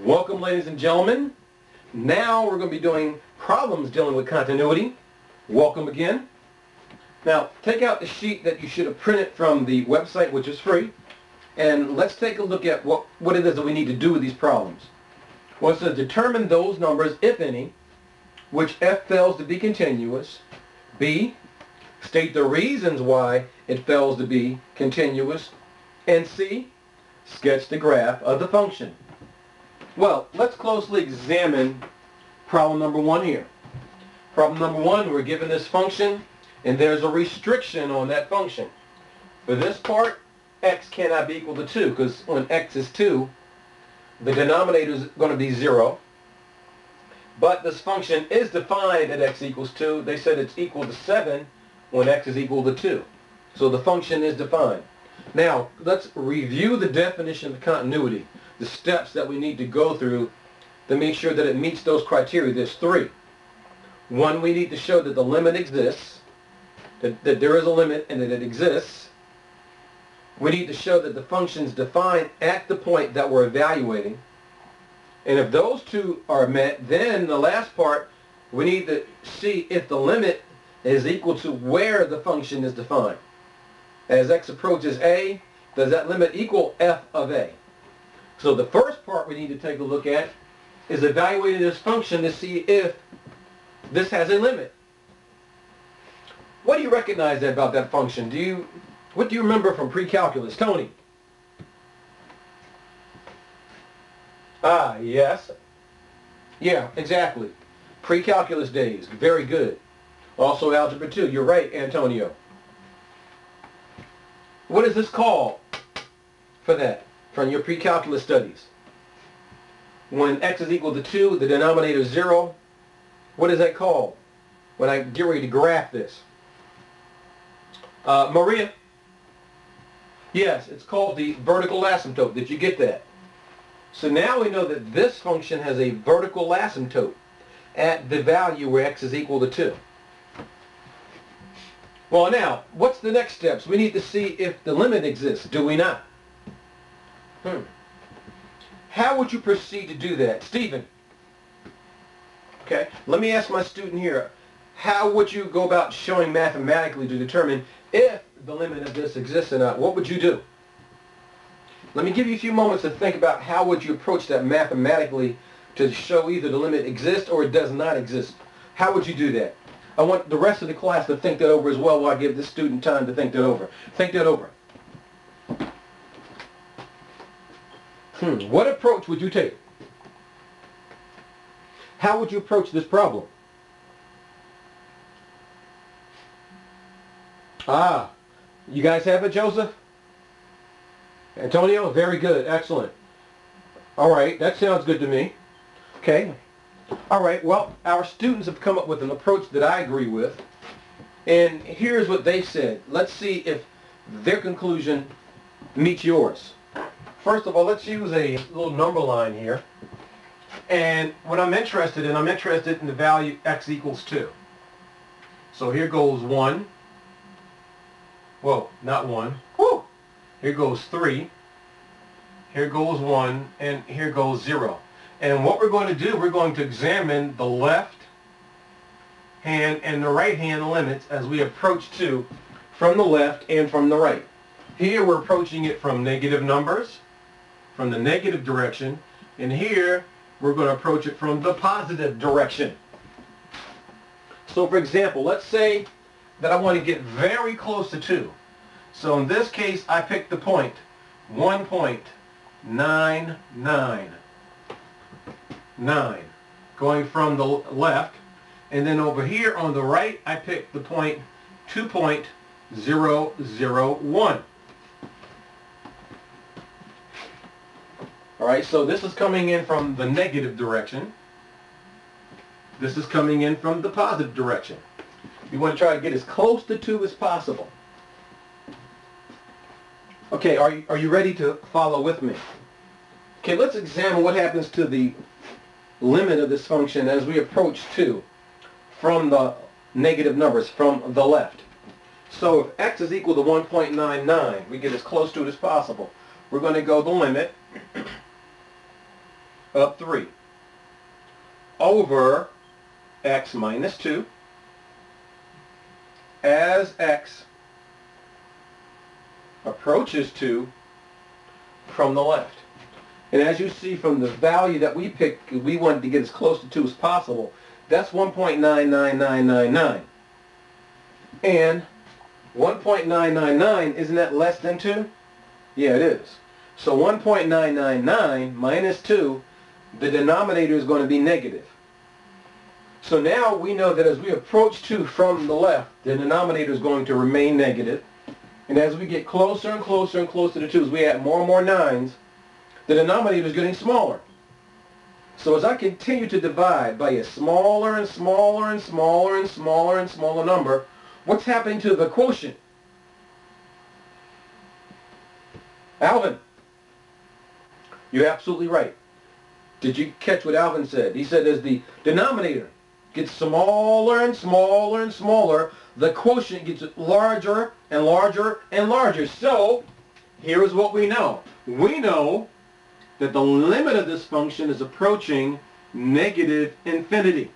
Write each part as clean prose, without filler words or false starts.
Welcome, ladies and gentlemen. Now we're going to be doing problems dealing with continuity. Welcome again. Now take out the sheet that you should have printed from the website, which is free, and let's take a look at what it is that we need to do with these problems. Well, it says determine those numbers, if any, which f fails to be continuous. B, state the reasons why it fails to be continuous. And C, sketch the graph of the function. Well, let's closely examine problem number one here. Problem number one, we're given this function, and there's a restriction on that function. For this part, x cannot be equal to 2, because when x is 2, the denominator is going to be 0. But this function is defined at x equals 2. They said it's equal to 7 when x is equal to 2. So the function is defined. Now, let's review the definition of continuity, the steps that we need to go through to make sure that it meets those criteria. There's three. One, we need to show that the limit exists, that there is a limit and that it exists. We need to show that the function is defined at the point that we're evaluating. And if those two are met, then the last part, we need to see if the limit is equal to where the function is defined. As x approaches a, does that limit equal f of a? So the first part we need to take a look at is evaluating this function to see if this has a limit. What do you recognize about that function? What do you remember from pre-calculus? Tony? Ah, yes. Yeah, exactly. Pre-calculus days. Very good. Also Algebra 2. You're right, Antonio. What is this called for that, from your pre-calculus studies? When x is equal to 2, the denominator is 0. What is that called when I get ready to graph this? Maria? Yes, it's called the vertical asymptote. Did you get that? So now we know that this function has a vertical asymptote at the value where x is equal to 2. Well, now, what's the next steps? We need to see if the limit exists. Do we not? How would you proceed to do that? Stephen? Okay, let me ask my student here. How would you go about showing mathematically to determine if the limit of this exists or not? What would you do? Let me give you a few moments to think about how would you approach that mathematically to show either the limit exists or it does not exist. How would you do that? I want the rest of the class to think that over as well while I give this student time to think that over. Think that over. What approach would you take? How would you approach this problem? Ah, you guys have it, Joseph? Antonio? Very good. Excellent. All right, that sounds good to me. Okay. All right, well, our students have come up with an approach that I agree with. And here's what they said. Let's see if their conclusion meets yours. First of all, let's use a little number line here. And what I'm interested in the value x equals 2. So here goes 1. Whoa, not 1. Woo! Here goes 3. Here goes 1. And here goes 0. And what we're going to do, we're going to examine the left hand and the right hand limits as we approach 2 from the left and from the right. Here we're approaching it from negative numbers, from the negative direction, and here we're going to approach it from the positive direction. So for example, let's say that I want to get very close to 2. So in this case, I pick the point 1.99. Going from the left, and then over here on the right I pick the point 2.001. Alright, so this is coming in from the negative direction. This is coming in from the positive direction. You want to try to get as close to 2 as possible. Okay, are you ready to follow with me? Okay, let's examine what happens to the limit of this function as we approach 2 from the negative numbers, from the left. So if x is equal to 1.99, we get as close to it as possible. We're going to go the limit of 3 over x minus 2 as x approaches 2 from the left. And as you see from the value that we picked, we wanted to get as close to 2 as possible. That's 1.99999. And 1.999, isn't that less than 2? Yeah, it is. So 1.999 minus 2, the denominator is going to be negative. So now we know that as we approach 2 from the left, the denominator is going to remain negative. And as we get closer and closer and closer to 2, as we add more and more 9s, the denominator is getting smaller. So as I continue to divide by a smaller and smaller and smaller and smaller and smaller number, what's happening to the quotient? Alvin, you're absolutely right. Did you catch what Alvin said? He said as the denominator gets smaller and smaller and smaller, the quotient gets larger and larger and larger. So here is what we know. We know that the limit of this function is approaching negative infinity.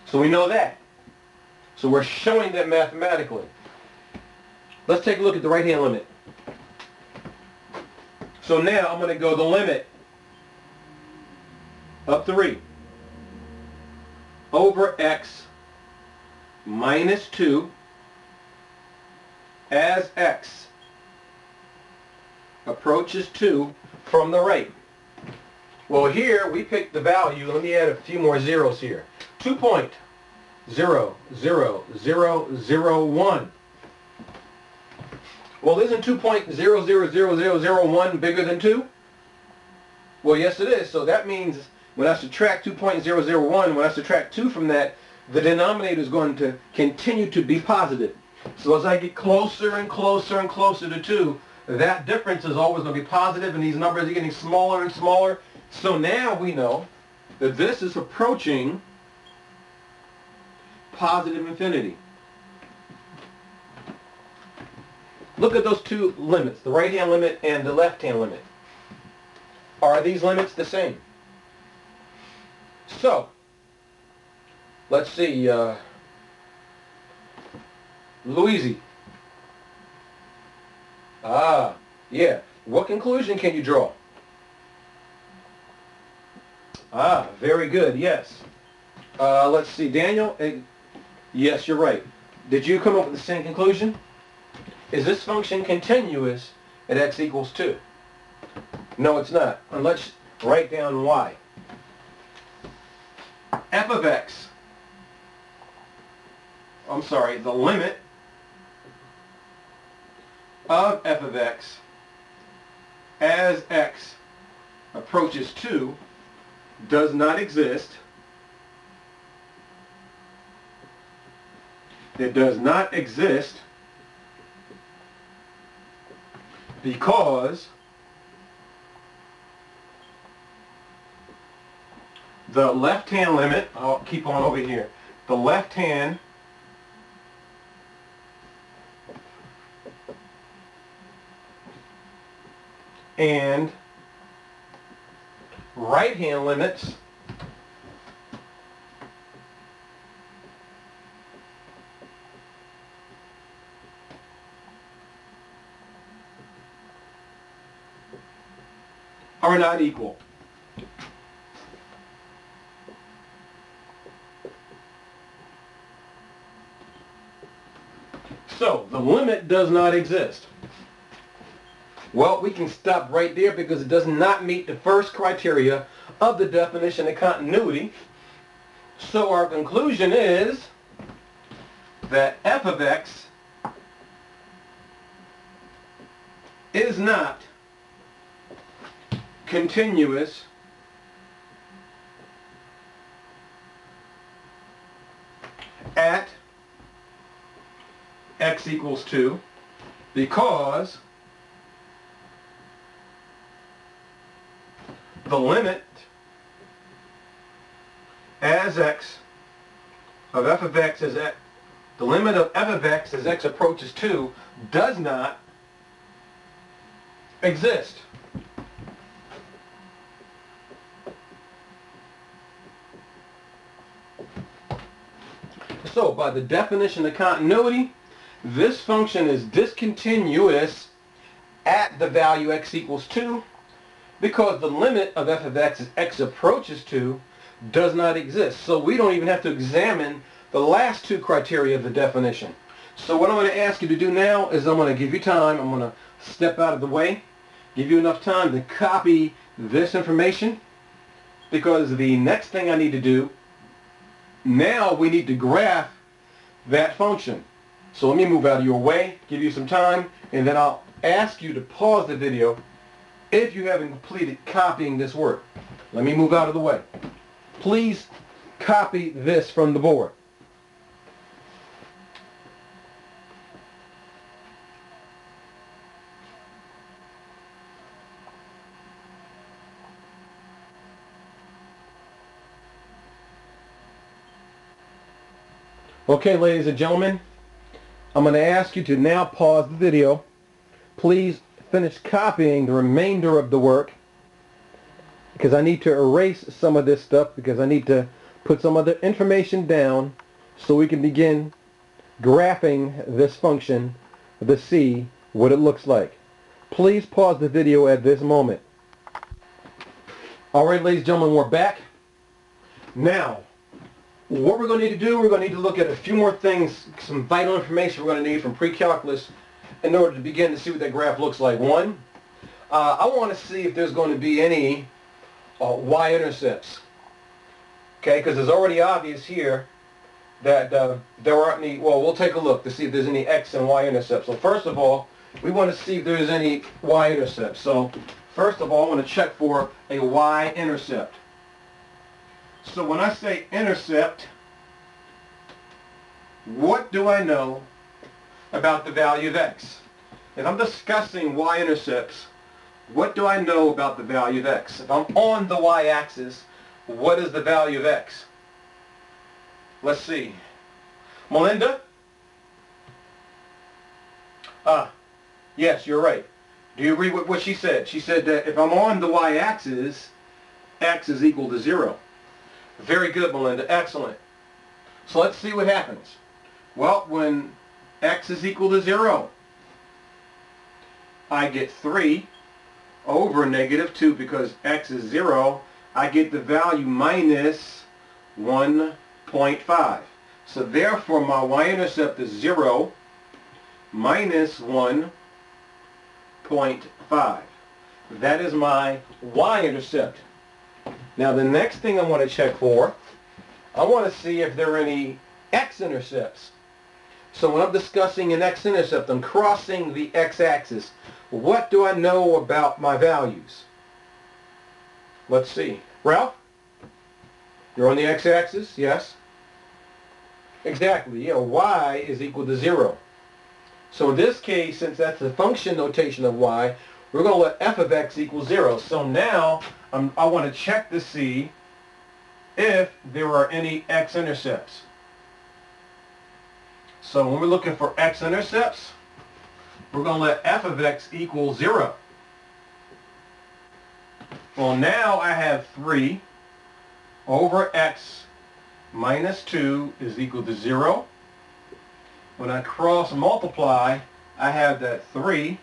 So we know that. So we're showing that mathematically. Let's take a look at the right-hand limit. So now I'm going to go the limit of 3 over x minus 2 as x approaches 2 from the right. Well, here we picked the value. Let me add a few more zeros here. 2.00001. Well, isn't 2.000001 bigger than 2? Well, yes it is. So that means when I subtract 2.001, when I subtract 2 from that, the denominator is going to continue to be positive. So as I get closer and closer and closer to 2, that difference is always going to be positive, and these numbers are getting smaller and smaller. So now we know that this is approaching positive infinity. Look at those two limits, the right-hand limit and the left-hand limit. Are these limits the same? So, let's see, Louise. Yeah. What conclusion can you draw? Very good, yes. Let's see, Daniel. Yes, you're right. Did you come up with the same conclusion? Is this function continuous at x equals 2? No, it's not. And let's write down why. F of x, the limit of f of x as x approaches 2 does not exist. It does not exist because the left-hand limit, I'll keep on over here, the left-hand and right-hand limits are not equal. So, the limit does not exist. Well, we can stop right there because it does not meet the first criteria of the definition of continuity. So our conclusion is that f of x is not continuous at x equals 2 because the limit as x of f of x as x, the limit of f of x as x approaches 2 does not exist. So by the definition of continuity, this function is discontinuous at the value x equals 2 because the limit of f of x as x approaches 2 does not exist. So we don't even have to examine the last two criteria of the definition. So what I'm going to ask you to do now is I'm going to give you time. I'm going to step out of the way, give you enough time to copy this information, because the next thing I need to do, now we need to graph that function. So let me move out of your way, give you some time, and then I'll ask you to pause the video if you haven't completed copying this work. Let me move out of the way. Please copy this from the board. Okay, ladies and gentlemen, I'm going to ask you to now pause the video. Please finish copying the remainder of the work, because I need to erase some of this stuff, because I need to put some other information down so we can begin graphing this function to see what it looks like. Please pause the video at this moment. Alright, ladies and gentlemen, we're back. Now, what we're going to need to do, we're going to need to look at a few more things, some vital information we're going to need from pre-calculus in order to begin to see what that graph looks like. One, I want to see if there's going to be any y-intercepts. Okay, because it's already obvious here that there aren't any. Well, we'll take a look to see if there's any x and y-intercepts. So first of all, we want to see if there's any y-intercepts. So first of all, I want to check for a y-intercept. So when I say intercept, what do I know about the value of x? If I'm discussing y-intercepts, what do I know about the value of x? If I'm on the y-axis, what is the value of x? Let's see. Melinda? Yes, you're right. Do you agree with what she said? She said that if I'm on the y-axis, x is equal to 0. Very good, Melinda. Excellent. So let's see what happens. Well, when x is equal to 0, I get 3 over negative 2, because x is 0. I get the value minus 1.5. So therefore, my y-intercept is 0 minus 1.5. That is my y-intercept. Now the next thing I want to check for, I want to see if there are any x-intercepts. So when I'm discussing an x-intercept, I'm crossing the x-axis. What do I know about my values? Let's see. Ralph? You're on the x-axis? Yes? Exactly. Yeah, y is equal to 0. So in this case, since that's the function notation of y, we're going to let f of x equal 0. So now I want to check to see if there are any x-intercepts. So when we're looking for x-intercepts, we're going to let f of x equal 0. Well, now I have 3 over x minus 2 is equal to 0. When I cross multiply, I have that 3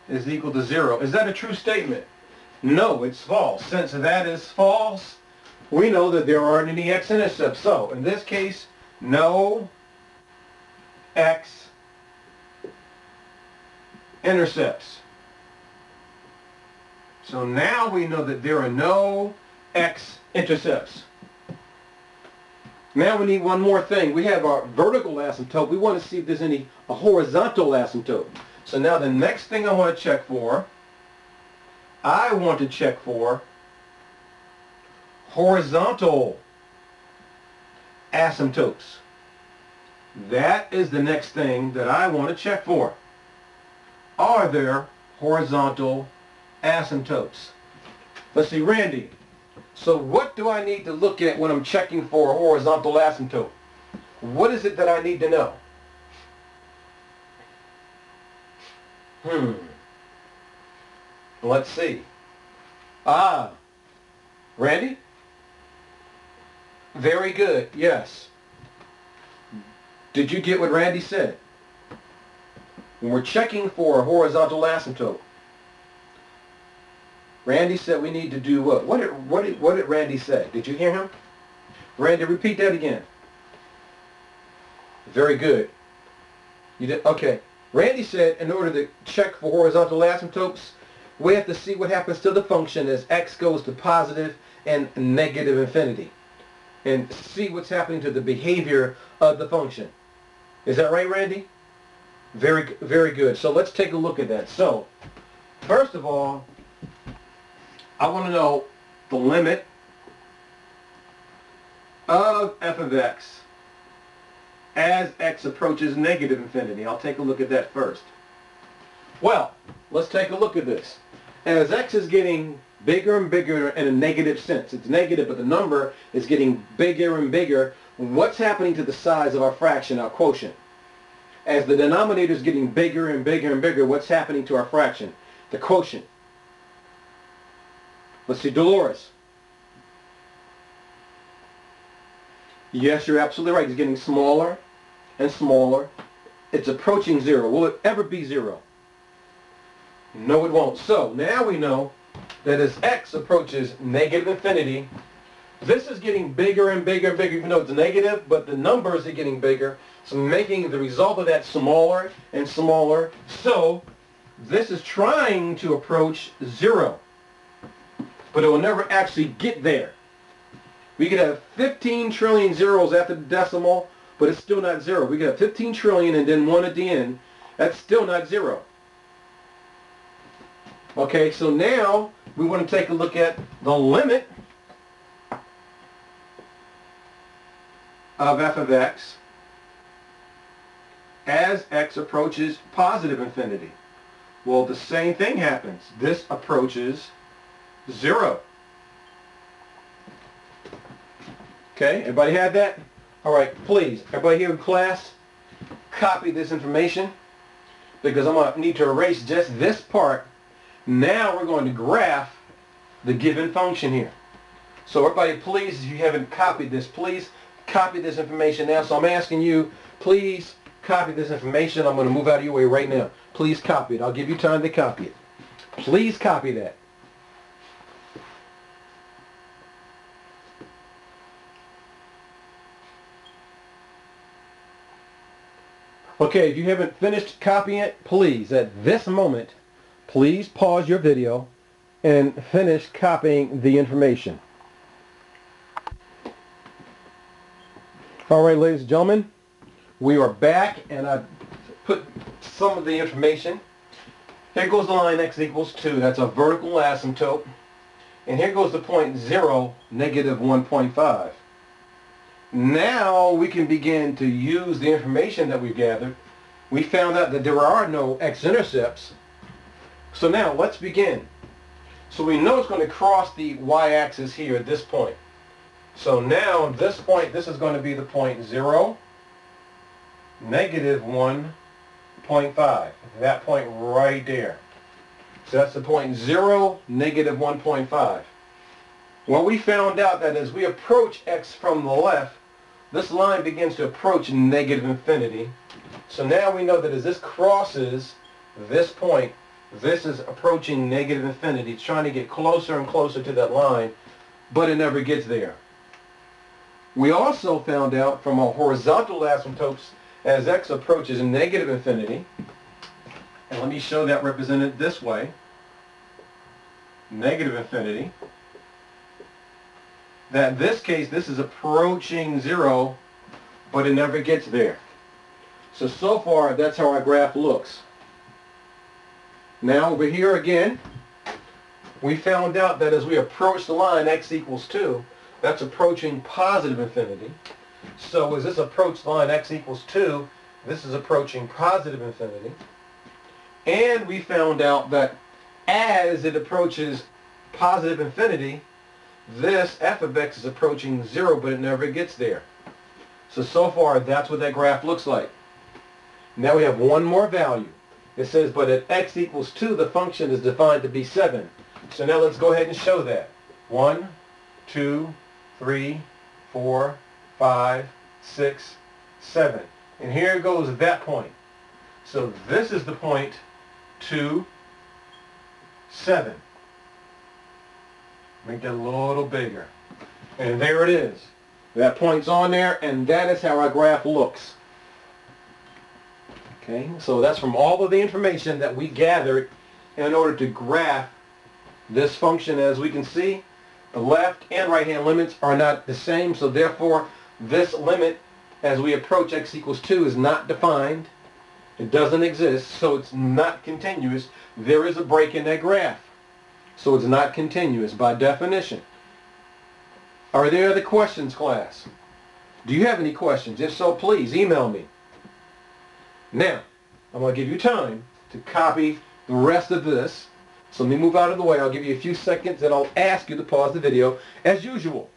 is equal to 0. Is that a true statement? No, it's false. Since that is false, we know that there aren't any x-intercepts. So in this case, no x-intercepts. So now we know that there are no x-intercepts. Now we need one more thing. We have our vertical asymptote. We want to see if there's a horizontal asymptote. So now the next thing I want to check for, I want to check for horizontal asymptotes. That is the next thing that I want to check for. Are there horizontal asymptotes? Let's see, Randy. So what do I need to look at when I'm checking for a horizontal asymptote? What is it that I need to know? Let's see. Randy? Very good, yes. Did you get what Randy said? When we're checking for a horizontal asymptote, Randy said we need to do what? What did Randy say? Did you hear him? Randy, repeat that again. Very good. You did? Okay. Randy said in order to check for horizontal asymptotes, we have to see what happens to the function as x goes to positive and negative infinity. And see what's happening to the behavior of the function. Is that right, Randy? Very, very good. So let's take a look at that. So, first of all, I want to know the limit of f of x as x approaches negative infinity. I'll take a look at that first. Well, let's take a look at this. As x is getting bigger and bigger in a negative sense, it's negative, but the number is getting bigger and bigger, what's happening to the size of our fraction, our quotient? As the denominator is getting bigger and bigger and bigger, what's happening to our fraction? The quotient. Let's see, Dolores. Yes, you're absolutely right. It's getting smaller and smaller. It's approaching zero. Will it ever be zero? No, it won't. So now we know that as x approaches negative infinity, this is getting bigger and bigger and bigger, even though it's negative, but the numbers are getting bigger, so making the result of that smaller and smaller. So this is trying to approach zero, but it will never actually get there. We could have 15 trillion zeros after the decimal, but it's still not zero. We could have 15 trillion and then 1 at the end. That's still not zero. Okay, so now we want to take a look at the limit of f of x as x approaches positive infinity. Well, the same thing happens. This approaches zero. Okay, everybody had that? All right, please, everybody here in class, copy this information because I'm going to need to erase just this part. Now we're going to graph the given function here. So everybody, please, if you haven't copied this, please copy this information now. So I'm asking you, please copy this information. I'm going to move out of your way right now. Please copy it. I'll give you time to copy it. Please copy that. Okay, if you haven't finished copying it, please, at this moment, please pause your video and finish copying the information. All right, ladies and gentlemen, we are back, and I put some of the information. Here goes the line x equals 2. That's a vertical asymptote. And here goes the point 0, negative 1.5. Now we can begin to use the information that we've gathered. We found out that there are no x-intercepts. So now let's begin. So we know it's going to cross the y-axis here at this point. So now at this point, this is going to be the point 0, negative 1.5. That point right there. So that's the point 0, negative 1.5. Well, we found out that as we approach x from the left, this line begins to approach negative infinity. So now we know that as this crosses this point, this is approaching negative infinity. It's trying to get closer and closer to that line, but it never gets there. We also found out from our horizontal asymptotes as x approaches negative infinity, and let me show that represented this way, negative infinity, that in this case this is approaching zero, but it never gets there. So far that's how our graph looks. Now over here again, we found out that as we approach the line x equals 2, that's approaching positive infinity. So as this approach the line x equals 2, this is approaching positive infinity. And we found out that as it approaches positive infinity, this f of x is approaching 0, but it never gets there. So far that's what that graph looks like. Now we have one more value. It says, but at x equals 2, the function is defined to be 7. So now let's go ahead and show that. 1, 2, 3, 4, 5, 6, 7. And here goes that point. So this is the point 2, 7. Make that a little bigger. And there it is. That point's on there, and that is how our graph looks. Okay, so that's from all of the information that we gathered in order to graph this function. As we can see, the left and right hand limits are not the same, so therefore this limit as we approach x equals 2 is not defined. It doesn't exist, so it's not continuous. There is a break in that graph, so it's not continuous by definition. Are there other questions, class? Do you have any questions? If so, please email me. Now, I'm going to give you time to copy the rest of this. So let me move out of the way. I'll give you a few seconds and I'll ask you to pause the video as usual.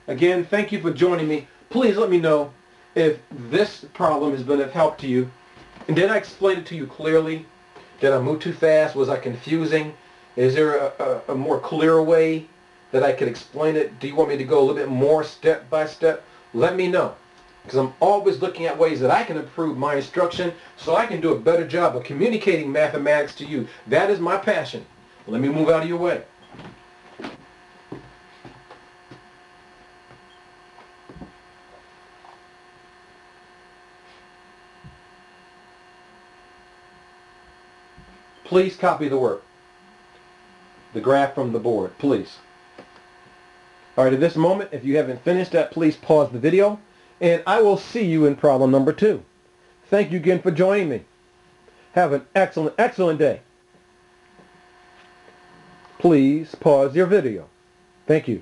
Again, thank you for joining me. Please let me know if this problem has been of help to you. And did I explain it to you clearly? Did I move too fast? Was I confusing? Is there a more clear way that I could explain it? Do you want me to go a little bit more step by step? Let me know. Because I'm always looking at ways that I can improve my instruction so I can do a better job of communicating mathematics to you. That is my passion. Let me move out of your way. Please copy the work. The graph from the board, please. All right, at this moment, if you haven't finished that, please pause the video, and I will see you in problem number 2. Thank you again for joining me. Have an excellent, excellent day. Please pause your video. Thank you.